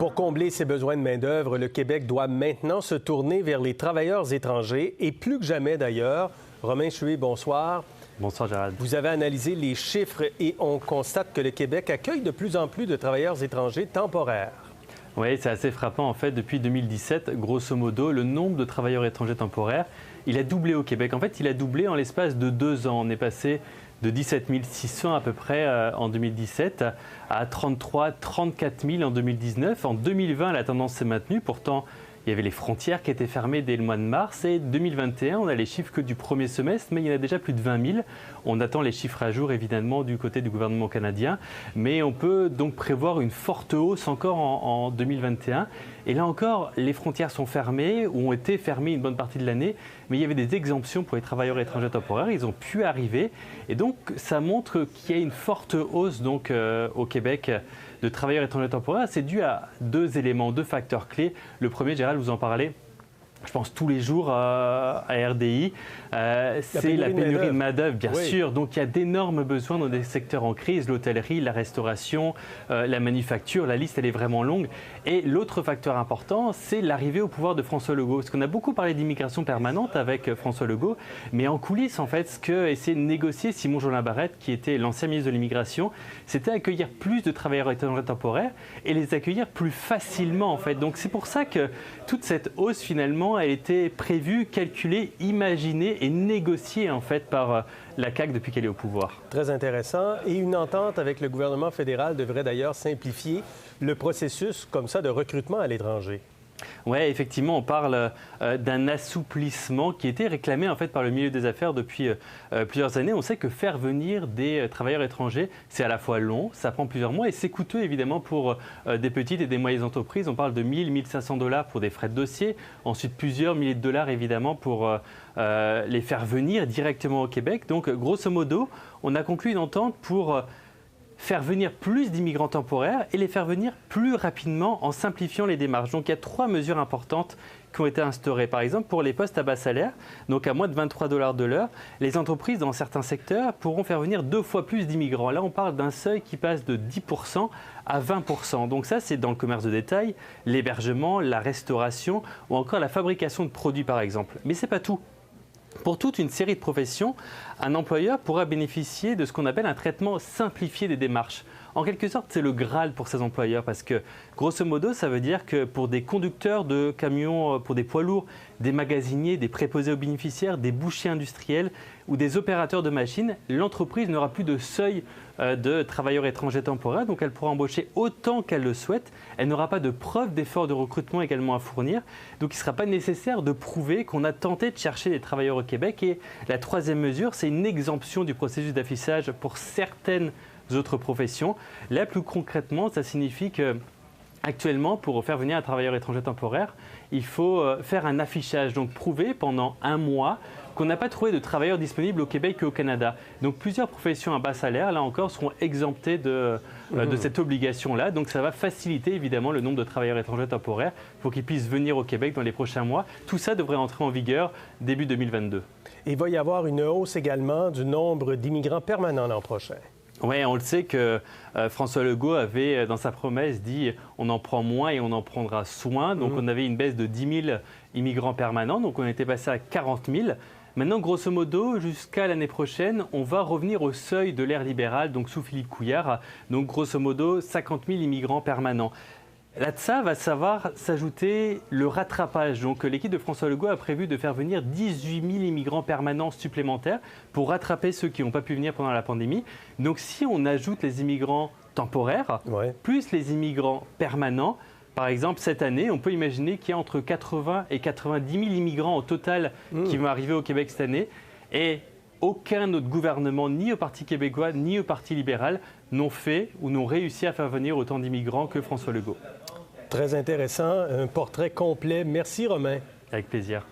Pour combler ses besoins de main-d'œuvre, le Québec doit maintenant se tourner vers les travailleurs étrangers et plus que jamais d'ailleurs. Romain Chué, bonsoir. Bonsoir Gérald. Vous avez analysé les chiffres et on constate que le Québec accueille de plus en plus de travailleurs étrangers temporaires. Oui, c'est assez frappant. En fait, depuis 2017, grosso modo, le nombre de travailleurs étrangers temporaires, il a doublé au Québec. En fait, il a doublé en l'espace de 2 ans. On est passé de 17 600 à peu près en 2017 à 33 34 000 en 2019. En 2020, la tendance s'est maintenue. Pourtant, il y avait les frontières qui étaient fermées dès le mois de mars. Et 2021, on a les chiffres que du premier semestre, mais il y en a déjà plus de 20 000. On attend les chiffres à jour, évidemment, du côté du gouvernement canadien. Mais on peut donc prévoir une forte hausse encore en 2021. Et là encore, les frontières sont fermées, ou ont été fermées une bonne partie de l'année. Mais il y avait des exemptions pour les travailleurs étrangers temporaires. Ils ont pu arriver. Et donc, ça montre qu'il y a une forte hausse donc, au Québec de travailleurs étrangers temporaires. C'est dû à 2 éléments, 2 facteurs clés. Le premier, Gérald, vous en parlez, je pense tous les jours à RDI, c'est la pénurie de main-d'œuvre, bien sûr. Donc il y a d'énormes besoins dans des secteurs en crise, l'hôtellerie, la restauration, la manufacture, la liste elle est vraiment longue. Et l'autre facteur important, c'est l'arrivée au pouvoir de François Legault. Parce qu'on a beaucoup parlé d'immigration permanente avec François Legault, mais en coulisses, en fait, ce que essayait de négocier Simon Jolin Barrette, qui était l'ancien ministre de l'immigration, c'était accueillir plus de travailleurs étrangers temporaires et les accueillir plus facilement, en fait. Donc c'est pour ça que toute cette hausse, finalement, elle était prévue, calculée, imaginée et négociée en fait par la CAQ depuis qu'elle est au pouvoir. Très intéressant. Et une entente avec le gouvernement fédéral devrait d'ailleurs simplifier le processus comme ça de recrutement à l'étranger. Oui, effectivement, on parle d'un assouplissement qui était réclamé en fait par le milieu des affaires depuis plusieurs années. On sait que faire venir des travailleurs étrangers, c'est à la fois long, ça prend plusieurs mois et c'est coûteux évidemment pour des petites et des moyennes entreprises. On parle de 1 000 à 1 500 $ pour des frais de dossier, ensuite plusieurs milliers de dollars évidemment pour les faire venir directement au Québec. Donc grosso modo, on a conclu une entente pour faire venir plus d'immigrants temporaires et les faire venir plus rapidement en simplifiant les démarches. Donc il y a 3 mesures importantes qui ont été instaurées. Par exemple, pour les postes à bas salaire, donc à moins de 23 $ de l'heure, les entreprises dans certains secteurs pourront faire venir 2 fois plus d'immigrants. Là, on parle d'un seuil qui passe de 10% à 20%. Donc ça, c'est dans le commerce de détail, l'hébergement, la restauration ou encore la fabrication de produits, par exemple. Mais ce n'est pas tout. Pour toute une série de professions, un employeur pourra bénéficier de ce qu'on appelle un traitement simplifié des démarches. En quelque sorte, c'est le Graal pour ces employeurs parce que, grosso modo, ça veut dire que pour des conducteurs de camions, pour des poids lourds, des magasiniers, des préposés aux bénéficiaires, des bouchers industriels ou des opérateurs de machines, l'entreprise n'aura plus de seuil de travailleurs étrangers temporaires, donc elle pourra embaucher autant qu'elle le souhaite. Elle n'aura pas de preuve d'effort de recrutement également à fournir, donc il ne sera pas nécessaire de prouver qu'on a tenté de chercher des travailleurs au Québec. Et la 3e mesure, c'est une exemption du processus d'affichage pour certaines autres professions. Là, plus concrètement, ça signifie que actuellement, pour faire venir un travailleur étranger temporaire, il faut faire un affichage, donc prouver pendant 1 mois qu'on n'a pas trouvé de travailleurs disponibles au Québec et au Canada. Donc plusieurs professions à bas salaire, là encore, seront exemptées de cette obligation-là. Donc ça va faciliter évidemment le nombre de travailleurs étrangers temporaires pour qu'ils puissent venir au Québec dans les prochains mois. Tout ça devrait entrer en vigueur début 2022. Et il va y avoir une hausse également du nombre d'immigrants permanents l'an prochain. Oui, on le sait que François Legault avait, dans sa promesse, dit on en prend moins et on en prendra soin. Donc on avait une baisse de 10 000 immigrants permanents, donc on était passé à 40 000. Maintenant, grosso modo, jusqu'à l'année prochaine, on va revenir au seuil de l'ère libérale, donc sous Philippe Couillard. Donc grosso modo, 50 000 immigrants permanents. Là de ça va savoir s'ajouter le rattrapage. Donc l'équipe de François Legault a prévu de faire venir 18 000 immigrants permanents supplémentaires pour rattraper ceux qui n'ont pas pu venir pendant la pandémie. Donc si on ajoute les immigrants temporaires, plus les immigrants permanents, par exemple cette année, on peut imaginer qu'il y a entre 80 et 90 000 immigrants au total qui vont arriver au Québec cette année. Et aucun autre gouvernement, ni au Parti québécois, ni au Parti libéral, n'ont fait ou n'ont réussi à faire venir autant d'immigrants que François Legault. Très intéressant, un portrait complet. Merci Romain. Avec plaisir.